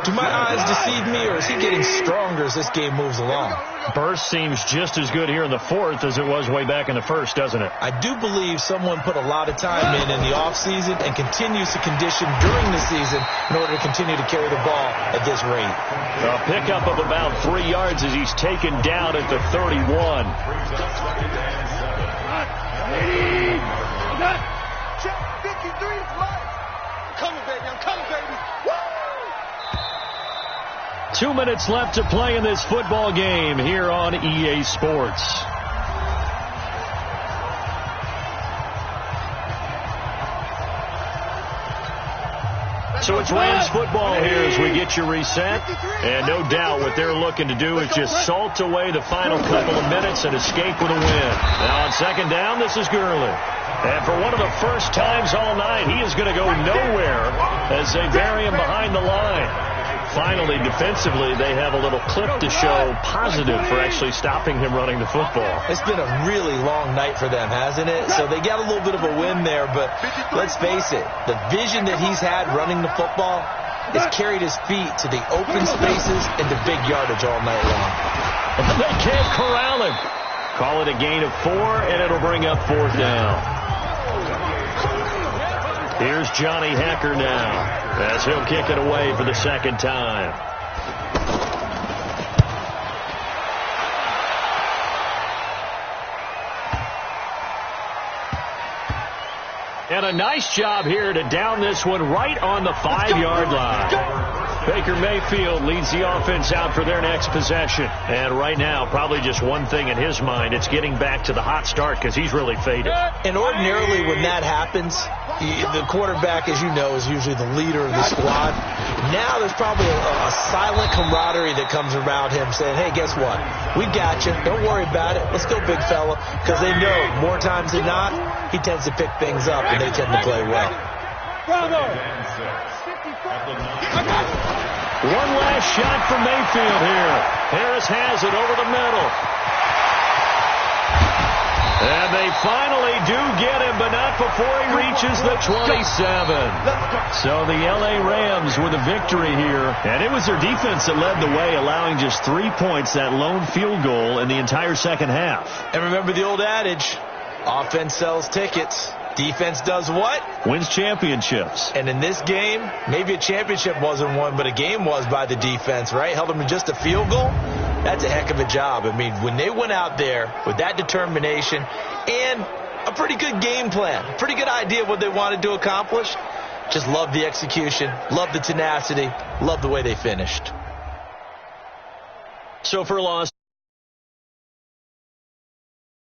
Do my eyes deceive me, or is he getting stronger as this game moves along?
Burst seems just as good here in the 4th as it was way back in the 1st, doesn't it?
I do believe someone put a lot of time in the offseason and continues to condition during the season in order to continue to carry the ball at this rate.
A pickup of about 3 yards as he's taken down at the 31.
Check 53 flag. I'm coming, baby. I'm coming, baby. Woo!
2 minutes left to play in this football game here on EA Sports. So it's Rams football here as we get you reset. And no doubt what they're looking to do is just salt away the final couple of minutes and escape with a win. Now on 2nd down, this is Gurley. And for one of the first times all night, he is going to go nowhere as they bury him behind the line. Finally, defensively, they have a little clip to show positive for actually stopping him running the football.
It's been a really long night for them, hasn't it? So they got a little bit of a win there, but let's face it, the vision that he's had running the football has carried his feet to the open spaces and the big yardage all night long.
They can't corral him. Call it a gain of 4, and it'll bring up 4th down. Here's Johnny Hecker now as he'll kick it away for the 2nd time. And a nice job here to down this one right on the 5-yard line. Baker Mayfield leads the offense out for their next possession. And right now, probably just one thing in his mind. It's getting back to the hot start because he's really faded.
And ordinarily when that happens, the quarterback, as you know, is usually the leader of the squad. Now there's probably a silent camaraderie that comes around him saying, hey, guess what? We got you. Don't worry about it. Let's go, big fella. Because they know more times than not, he tends to pick things up and they tend to play well.
One last shot from Mayfield here. Harris has it over the middle. And they finally do get him, but not before he reaches the 27. So the L.A. Rams with a victory here. And it was their defense that led the way, allowing just 3 points, that lone field goal in the entire second half.
And remember the old adage, offense sells tickets. Defense does what?
Wins championships.
And in this game, maybe a championship wasn't won, but a game was by the defense, right? Held them to just a field goal. That's a heck of a job. I mean, when they went out there with that determination and a pretty good game plan, pretty good idea of what they wanted to accomplish, just love the execution, love the tenacity, love the way they finished.
So for Los